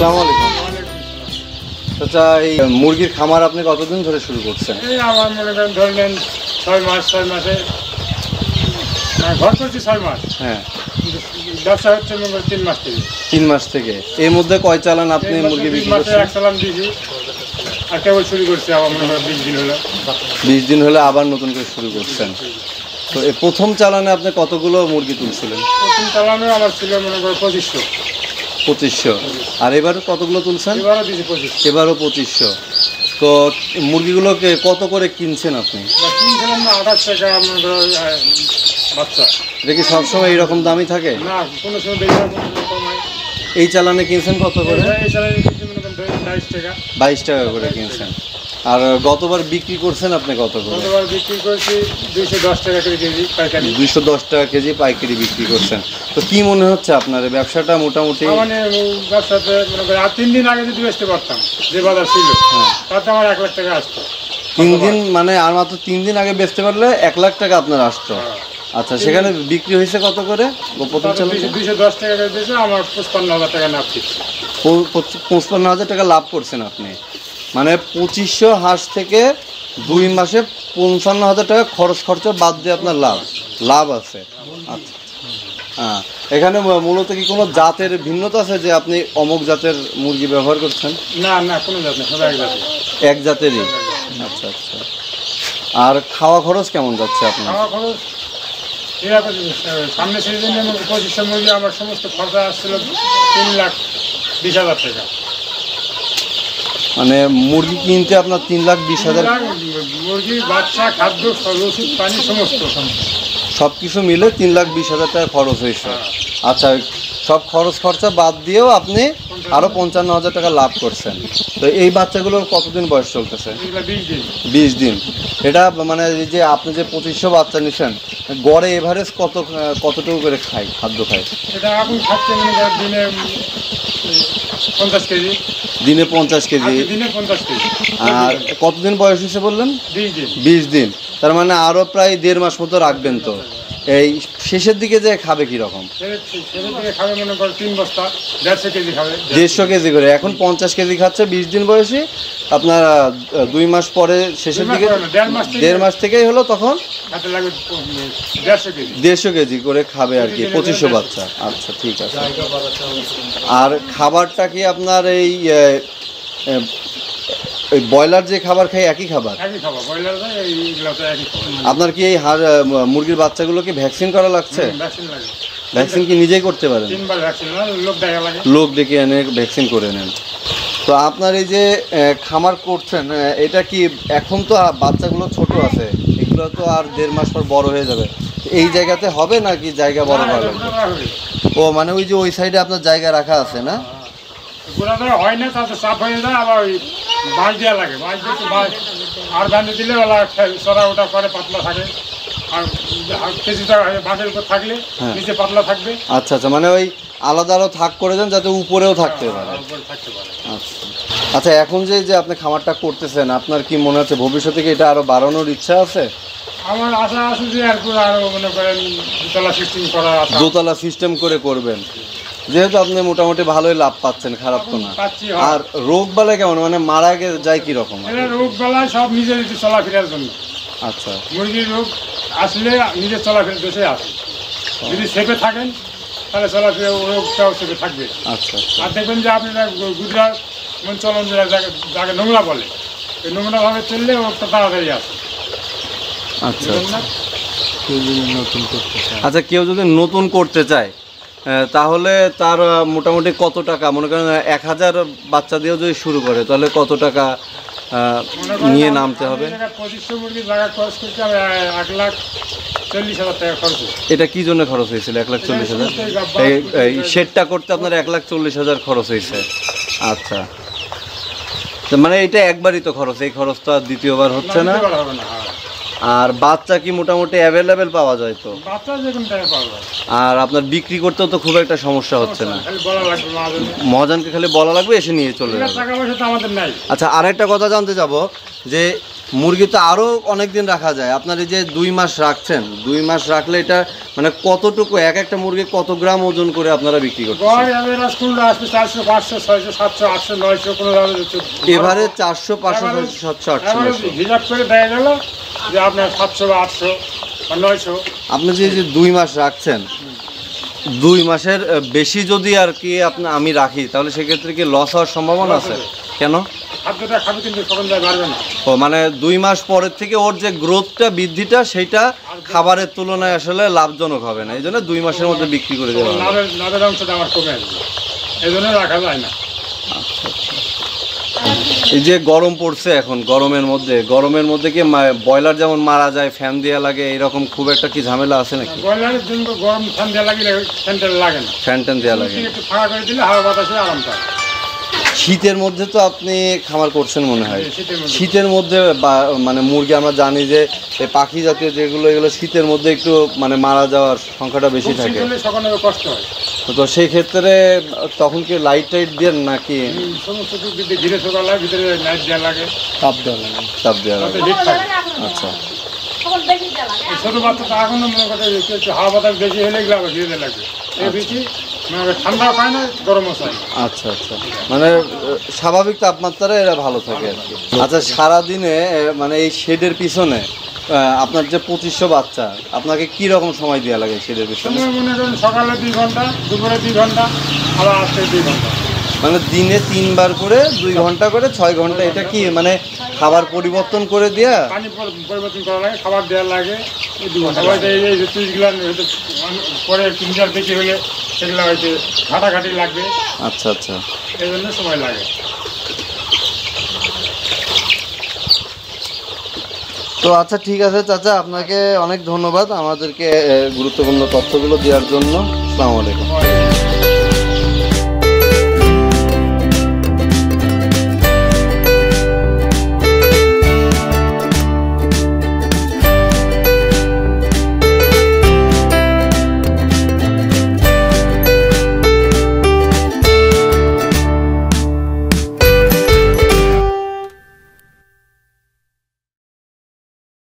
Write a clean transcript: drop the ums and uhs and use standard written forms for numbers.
আসসালামু আলাইকুম। আচ্ছা, এই মুরগির খামার আপনি কতদিন ধরে শুরু করছেন? এই আমার মনে করেন ধরলেন 6 মাসে ঘর করছি 6 মাস। হ্যাঁ, ব্যবসা হচ্ছে মনে করেন 3 মাস থেকে। 3 মাস থেকে। এর মধ্যে কয় চালান আপনি মুরগি বিক্রি করছেন? এক চালান দিয়েছি, আর কেবল শুরু করছি আবার মনে করেন 20 দিন হলো। 20 দিন হলে আবার নতুন করে শুরু করছেন। তো এই প্রথম চালানে আপনি কতগুলো মুরগি তুলছিলেন? প্রথম চালানে আমার ছিল মনে করেন 2500। আর এবার কতগুলো তুলছেন? এবারও দিয়েছি 2500। এবারও 2500। তো মুরগিগুলোকে কত করে কিনছেন আপনি? কিনছিলাম না 28 টাকা মনে করেন বাচ্চা। এটা কি সবসময় এইরকম দামই থাকে? না, কোনো সময় বেশি হয়, কোনো সময় কম হয়। এই চালানে কিনছেন কত করে? এই চালানে কিনছি মনে করেন 22 টাকা। 22 টাকা করে কিনছেন। আর গতবার বিক্রি করছেন আপনি কত করে? গতবার বিক্রি করছি 210 টাকা করে কেজি পাইকারি। 210 টাকা কেজি পাইকারি বিক্রি করছেন। তো কি মনে হচ্ছে আপনার এই ব্যবসাটা মোটামুটি? মানে ব্যবসাতে মনে করেন আর 3 দিন আগে যদি বেচতে পারতাম যে বাজার ছিল, তাতে আমার 1 লাখ টাকা আসতো। 3 দিন মানে আর মাত্র 3 দিন আগে বেচতে পারলে 1 লাখ টাকা আপনার আসতো। আচ্ছা, সেখানে বিক্রি হয়েছে কত করে? 210 টাকা করে দিয়েছে, আমার 55,000 টাকা লাভ করছে। 55,000 টাকা লাভ করছেন আপনি। মানে 2500 হাঁস থেকে 2 মাসে 55,000 টাকা খরচা বাদ দিয়ে আপনার লাভ আছে। আচ্ছা, হ্যাঁ। এখানে মূলত কি কোনো জাতের ভিন্নতা আছে যে আপনি অমুক জাতের মুরগি ব্যবহার করছেন? না, কোনো জাত না, সবাই এক জাতের। এক জাতেরই? আচ্ছা আচ্ছা। আর খাওয়া খরচ কেমন যাচ্ছে আপনার? খাওয়া খরচ এরকম সামনে সিজনে 2500 মুরগি আমার সমস্ত খরচা আসছিল 3,20,000 টাকা। মানে মুরগি কিনতে আপনার 3,20,000? মুরগি, বাচ্চা, খাদ্য, ওষুধ, পানি সমস্ত সব কিছু মিলে 3,20,000 টাকা খরচ হয়েছে। আচ্ছা, সব খরচ খরচা বাদ দিয়েও আপনি আরও 55,000 টাকা লাভ করছেন। তো এই বাচ্চাগুলোর কতদিন বয়স চলতেছে? 20 দিন। এটা মানে এই যে আপনি যে 2500 বাচ্চা নিছেন, গড়ে এভারেজ কতটুকু করে খাদ্য খায়? এটা এখন খাচ্ছে দিনে 50 কেজি। দিনে 50 কেজি? দিনে 50 কেজি। আর কতদিন বয়স হয়েছে বললেন? 20 দিন। তার মানে আরও প্রায় 1.5 মাস মতো রাখবেন। তো এই শেষের দিকে যে খাবে কীরকম? খাবে মনে করেন 3 বস্তা 150 কেজি খাবে। 150 কেজি করে। এখন 50 কেজি খাচ্ছে 20 দিন বয়সে। আপনার 2 মাস পরে শেষের দিকে 1.5 মাস থেকেই হলো, তখন 150 কেজি করে খাবে আর কি, 2500 বাচ্চা। আচ্ছা, ঠিক আছে। আর খাবারটা কি আপনার এই ব্রয়লার যে খাবার খায় একই খাবার? আপনার কি এই মুরগির বাচ্চাগুলোকে ভ্যাকসিন করা লাগছে? ভ্যাকসিন কি নিজেই করতে পারেন? লোক ডেকে এনে ভ্যাকসিন করে নেন। তো আপনার এই যে খামার করছেন, এটা কি এখন তো বাচ্চাগুলো ছোট আছে, এগুলো তো আর 1.5 মাস পর বড় হয়ে যাবে, এই জায়গাতে হবে নাকি জায়গা বড় করা লাগবে? ও মানে ওই যে ওই সাইডে আপনার জায়গা রাখা আছে না? হয় না, তাতে চাপ হয়ে যায়, আবার ওই বাঁশ দেওয়া লাগে। বাঁশ দিয়ে আর বাঁধে দিলে ওরা চড়া ওটা করে, পাতলা থাকে। আর কেজিটা বাঁশের উপর থাকলে নিচে পাতলা থাকবে। আচ্ছা আচ্ছা, মানে ওই আলাদা আলাদা থাক করে দেন যাতে উপরেও থাকতে পারে। আচ্ছা আচ্ছা, এখন যে আপনি খামারটা করতেছেন, আপনার কি মনে হচ্ছে ভবিষ্যতে কি এটা আরো বাড়ানোর ইচ্ছা আছে? আমার আশা আছে যে আরো মনে করেন দোতলা সিস্টেম করা আছে। দোতলা সিস্টেম করে করবেন, যেহেতু আপনি মোটামুটি ভালোই লাভ পাচ্ছেন, খারাপ তো না। আর রোগ বালাই কেমন, মানে মারা যায় কি রকম? রোগ বালাই সব নিজের চলাফেরার জন্য। আচ্ছা, মুরগির রোগ আসলে নিজের চলাফেরার দোষে আসে। যদি সেফে থাকেন তাহলে চলাফেরা রোগটাও সেফে থাকবে। আচ্ছা, আর দেখবেন যে আপনারা গুজরাট চলন যাকে নোংরা বলে, এই নোংরাভাবে চললে রোগটা তাড়াতাড়ি আসে। আচ্ছা আচ্ছা, কেউ যদি নতুন করতে চায় তাহলে তার মোটামুটি কত টাকা, মনে করেন 1000 বাচ্চা দিয়েও যদি শুরু করে, তাহলে কত টাকা নিয়ে নামতে হবে? 2500 মুরগির জায়গা খরচ করতে হবে 1,40,000 টাকা খরচ। এটা কি জন্য খরচ হয়েছিল 1,40,000? এই শেডটা করতে আপনার 1,40,000 খরচ হয়েছে। আচ্ছা, মানে এটা একবারই তো খরচ, এই খরচটা দ্বিতীয়বার হচ্ছে না? আর বাচ্চা কি মোটামুটি অ্যাভেলেবেল পাওয়া যায় তো? আর আপনার বিক্রি করতেও তো খুব একটা সমস্যা হচ্ছে না? মহাজনকে খালি বলা লাগবে, এসে নিয়ে চলে যাবে। আচ্ছা, আরেকটা কথা জানতে যাব যে মুরগি তো আরও অনেক দিন রাখা যায়, আপনার এই যে 2 মাস রাখছেন, 2 মাস রাখলে এটা মানে কতটুকু, এক একটা মুরগি কত গ্রাম ওজন করে আপনারা বিক্রি করছেন? এবারে 400, 500, 700, 800 হিসাব করে দেখা গেল যে আপনার 700 বা 800 বা 900। আপনি যে 2 মাস রাখছেন, 2 মাসের বেশি যদি আর কি আমি রাখি, তাহলে সেক্ষেত্রে কি লস হওয়ার সম্ভাবনা আছে? কেন? খাদ্যটা খাবে কিন্তু তখন বাড়বে না। ও মানে 2 মাস পরের থেকে ওর যে গ্রোথটা, বৃদ্ধিটা, সেইটা খাবারের তুলনায় আসলে লাভজনক হবে না, এই জন্য 2 মাসের মধ্যে বিক্রি করে দেওয়া হবে। লাভের অংশটা আমার কমে আসবে, এই জন্য রাখা যায় না। আচ্ছা আচ্ছা। এই যে গরম পড়ছে এখন, গরমের মধ্যে কি ব্রয়লার যেমন মারা যায়, ফ্যান দেওয়া লাগে, এরকম খুব একটা কি ঝামেলা আছে নাকি? ব্রয়লারের জন্য গরম ফ্যান দেওয়া লাগে, ফ্যান লাগে না, ফ্যান দেওয়া লাগে। একটু ফাঁকা করে দিলে হাওয়া বাতাসে আরাম পায়। শীতের মধ্যে তো আপনি খামার করছেন মনে হয়, শীতের মধ্যে মানে মুরগি আমরা জানি যে পাখি জাতীয় যেগুলো, এগুলো শীতের মধ্যে একটু মানে মারা যাওয়ার সংখ্যাটা বেশি থাকে, কষ্ট হয়। তো সেই ক্ষেত্রে তখন কি লাইট টাইট দেন নাকি? সমস্ত ঘিরে থাকা লাগে, ভিতরে লাইট দেওয়া লাগে, তাপ দেওয়া লাগে। আচ্ছা, ছোটো বাচ্চা তো এখনো মনে করে একটু হাওয়া বাতাস বেশি হলে এগুলো আবার ঘিরে লাগবে, বেশি ঠান্ডা পায় না, গরমও চায়। আচ্ছা আচ্ছা, মানে স্বাভাবিক তাপমাত্রায় এরা ভালো থাকে আর কি। আচ্ছা, সারাদিনে মানে এই শেডের পিছনে আপনার যে 2500 বাচ্চা, আপনাকে কি রকম সময় দেওয়া লাগে শেডের পিছনে? মনে করেন সকালে 2 ঘন্টা, দুপুরে 2 ঘন্টা, আবার রাত্রে 2 ঘন্টা, মানে দিনে 3 বার করে 2 ঘন্টা করে 6 ঘন্টা। এটা কি মানে খাবার পরিবর্তন করে দেয়া? পানি পরিবর্তন করা লাগে, খাবার দেওয়া লাগে। এই যে তুইগুলো পরে 3-4 বেশি হলে সেগুলো হয়তো ঘাটাঘাটি লাগবে। আচ্ছা আচ্ছা, এই জন্য সময় লাগে। তো আচ্ছা ঠিক আছে চাচা, আপনাকে অনেক ধন্যবাদ আমাদেরকে গুরুত্বপূর্ণ তথ্যগুলো দেওয়ার জন্য। আসসালামু আলাইকুম।